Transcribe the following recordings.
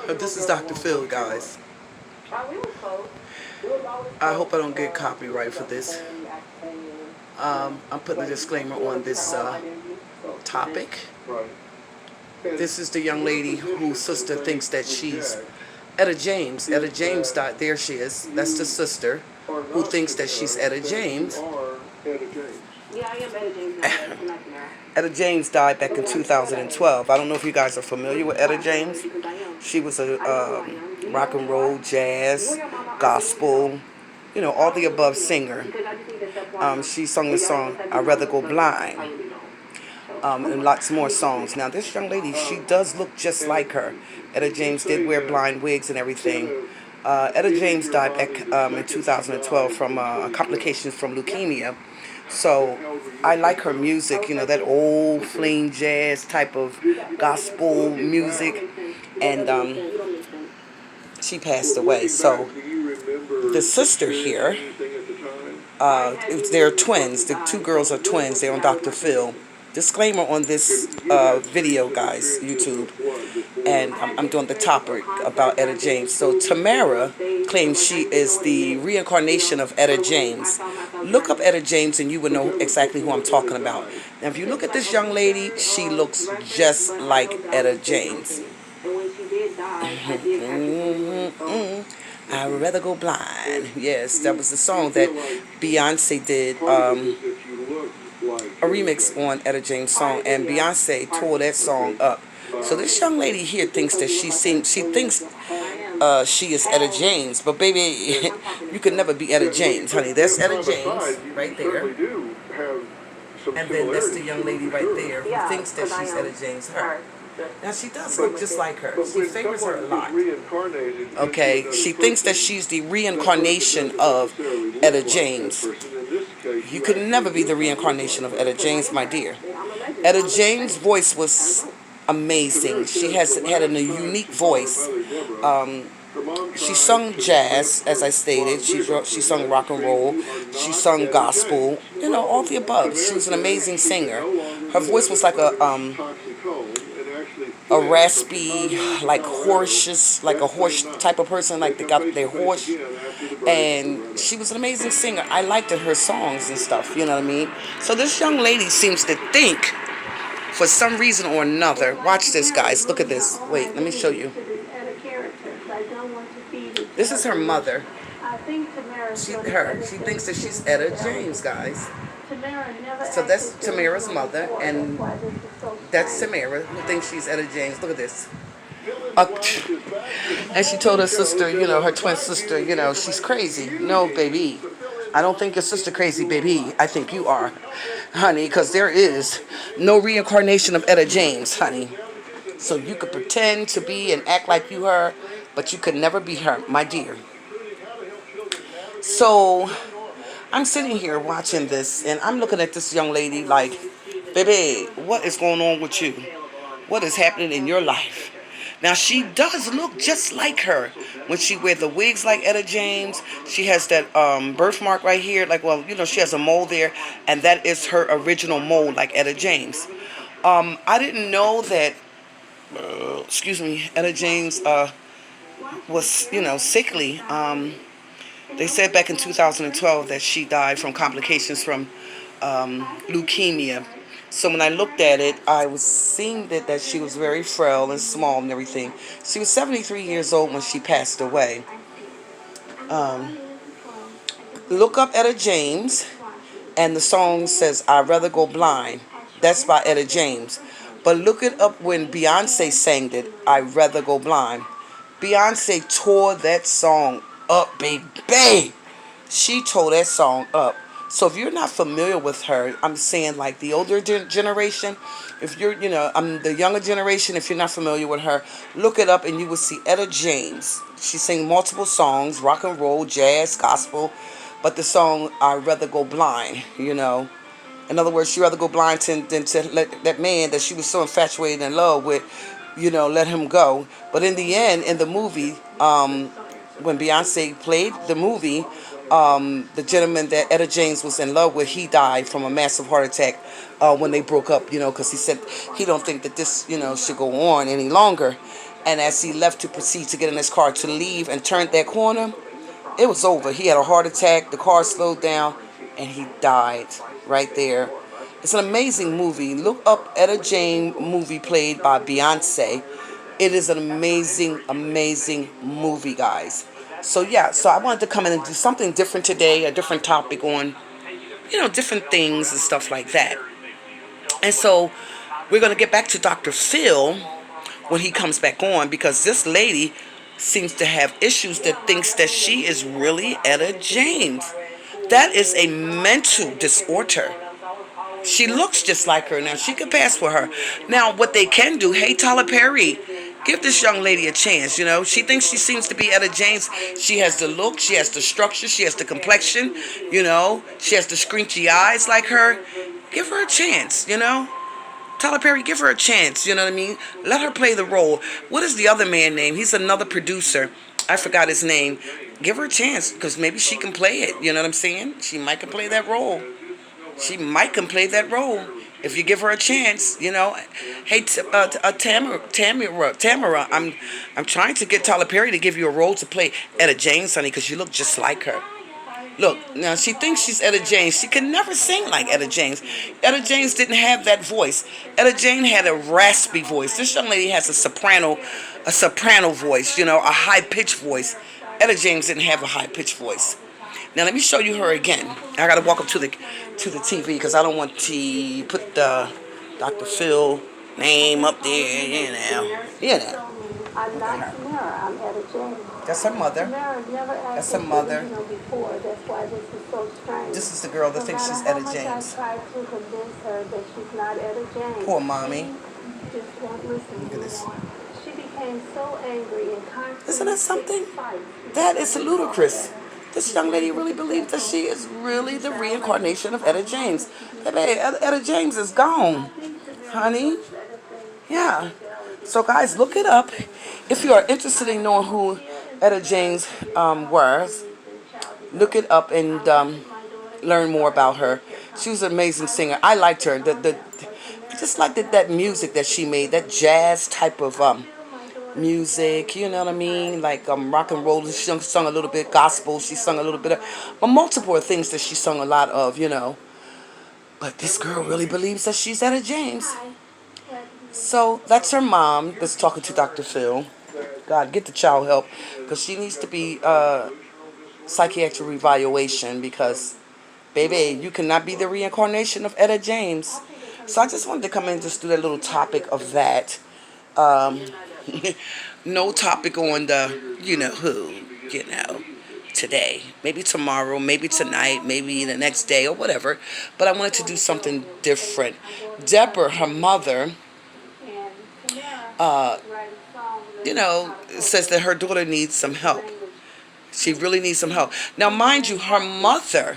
This is Dr. Phil, guys. I hope I don't get copyright for this. I'm putting a disclaimer on this topic. This is the young lady whose sister thinks that she's Etta James. Etta James died. There she is. That's the sister who thinks that she's Etta James. Yeah, I am Etta James. Etta James died back in 2012. I don't know if you guys are familiar with Etta James. She was a rock and roll, jazz, gospel, all the above singer. She sung the song "I'd Rather Go Blind," and lots more songs. Now, this young lady, she does look just like her. Etta James did wear blind wigs and everything. Etta James died back in 2012 from complications from leukemia. So I like her music, that old flame jazz type of gospel music, and she passed away. So the sister here, they're twins. The two girls are twins. They're on Dr. Phil. Disclaimer on this video, guys, YouTube. And I'm doing the topic about Etta James. So Tamara claims she is the reincarnation of Etta James. Look up Etta James and you will know exactly who I'm talking about. Now, if you look at this young lady, she looks just like Etta James. I'd rather go blind. Yes, that was the song that Beyonce did. A remix on Etta James' song, and Beyonce tore that song up. So this young lady here thinks that she thinks she is Etta James, but baby, you can never be Etta James, honey. That's Etta James right there, and then that's the young lady right there who thinks that she's Etta James. Her. Now she does look just like her. She favors her a lot. Okay, she thinks that she's the reincarnation of Etta James. You could never be the reincarnation of Etta James, my dear. Etta James' voice was amazing. She had a unique voice. She sung jazz, as I stated. She sung rock and roll. She sung gospel. All the above. She was an amazing singer. Her voice was like a raspy, like a horse type of person, like they got their horse. And she was an amazing singer. I liked her songs and stuff, you know what I mean? So this young lady seems to think, for some reason or another, watch this, guys, look at this. Wait, let me show you. This is her mother. She thinks that she's Etta James, guys. So that's Tamara's mother, and that's Tamara who thinks she's Etta James. Look at this. And she told her sister, her twin sister, she's crazy. No, baby. I don't think your sister crazy, baby. I think you are, honey, because there is no reincarnation of Etta James, honey. So you could pretend to be and act like you her, but you could never be her, my dear. So I'm sitting here watching this, and I'm looking at this young lady like, baby, what is going on with you? What is happening in your life? Now, she does look just like her when she wears the wigs like Etta James. She has that birthmark right here. She has a mole there, and that is her original mole like Etta James. I didn't know that, Etta James was, sickly. They said back in 2012 that she died from complications from leukemia. So when I looked at it, I was seeing that she was very frail and small and everything. She was 73 years old when she passed away. Look up Etta James, and the song says, "I'd Rather Go Blind." That's by Etta James. But look it up when Beyonce sang it, "I'd Rather Go Blind." Beyonce tore that song up, baby. She tore that song up. So if you're not familiar with her, I'm saying like the older generation, if you're, I'm the younger generation, if you're not familiar with her, look it up and you will see Etta James. She sang multiple songs, rock and roll, jazz, gospel, but the song "I'd Rather Go Blind," In other words, she'd rather go blind than to let that man that she was so infatuated in love with, let him go. But in the end, in the movie, when Beyonce played the movie, the gentleman that Etta James was in love with, he died from a massive heart attack when they broke up, because he said he don't think that this, should go on any longer. And as he left to proceed to get in his car to leave and turned that corner, it was over. He had a heart attack. The car slowed down, and he died right there. It's an amazing movie. Look up Etta James movie played by Beyonce. It is an amazing, amazing movie, guys. So yeah, so I wanted to come in and do something different today, a different topic on, different things and stuff like that. And so we're going to get back to Dr. Phil when he comes back on, because this lady seems to have issues that thinks that she is really Etta James. That is a mental disorder. She looks just like her. Now, she could pass for her. Now, what they can do, hey, Tyler Perry, give this young lady a chance, She thinks she seems to be Etta James. She has the look, she has the structure, she has the complexion, She has the scrunchy eyes like her. Give her a chance, Tyler Perry, give her a chance, you know what I mean? Let her play the role. What is the other man name? He's another producer. I forgot his name. Give her a chance, because maybe she can play it, you know what I'm saying? She might can play that role. She might can play that role if you give her a chance, Hey, Tamara, I'm trying to get Tyler Perry to give you a role to play Etta James, honey, because you look just like her. Look, now she thinks she's Etta James. She can never sing like Etta James. Etta James didn't have that voice. Etta James had a raspy voice. This young lady has a soprano voice, a high-pitched voice. Etta James didn't have a high-pitched voice. Now let me show you her again. I gotta walk up to the TV because I don't want to put the Dr. Phil name up there, I'm not Tamara. I'm Etta James. That's her mother. Tamara never asked That's her mother. Before. That's why this is so strange. This is the girl that thinks she's Etta James. I tried to convince her that she's not Etta James. Poor mommy. She just won't listen. Look at this. She became so angry and constantly. Isn't that something? That is ludicrous. This young lady really believes that she is really the reincarnation of Etta James. Baby, Etta James is gone, honey. Yeah. So guys, look it up. If you are interested in knowing who Etta James was, look it up and learn more about her. She was an amazing singer. I liked her. I just liked that music that she made, that jazz type of music, you know what I mean? Like rock and roll. She sung a little bit gospel. She sung a little bit of multiple things that she sung a lot of, But this girl really believes that she's Etta James. So that's her mom that's talking to Dr. Phil. God, get the child help, because she needs to be psychiatric evaluation, because, baby, you cannot be the reincarnation of Etta James. So I just wanted to come in and just do that little topic of that. No topic on the, who, today. Maybe tomorrow, maybe tonight, maybe the next day or whatever. But I wanted to do something different. Deborah, her mother, says that her daughter needs some help. She really needs some help. Now, mind you, her mother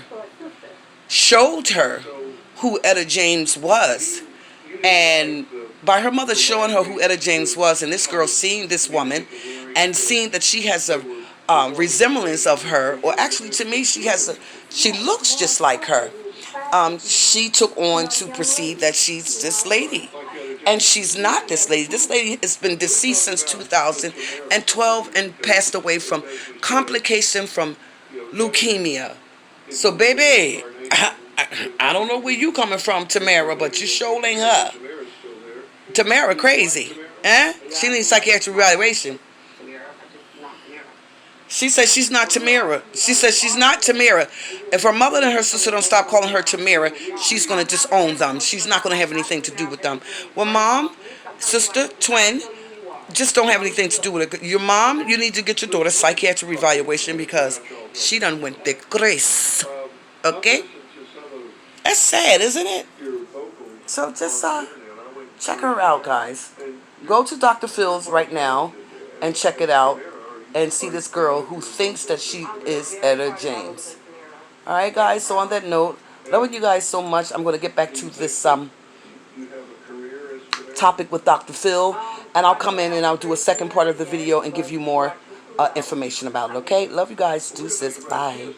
showed her who Etta James was. And by her mother showing her who Etta James was, and this girl seeing this woman and seeing that she has a resemblance of her, or actually to me she looks just like her, she took on to perceive that she's this lady. And she's not this lady. This lady has been deceased since 2012 and passed away from complication from leukemia. So, baby, I don't know where you coming from, Tamara, but you sure ain't her. Tamara crazy. She needs psychiatric evaluation. She says she's not Tamara. She says she's not Tamara. If her mother and her sister don't stop calling her Tamara, she's going to disown them. She's not going to have anything to do with them. Well, mom, sister, twin, just don't have anything to do with it. Your mom, you need to get your daughter psychiatric evaluation, because she done went the grace. Okay? That's sad, isn't it? So just check her out, guys. Go to Dr. Phil's right now and check it out. And see this girl who thinks that she is Etta James. Alright, guys, so on that note, love you guys so much. I'm going to get back to this topic with Dr. Phil. And I'll come in and I'll do a second part of the video and give you more information about it, okay? Love you guys. Deuces. Bye.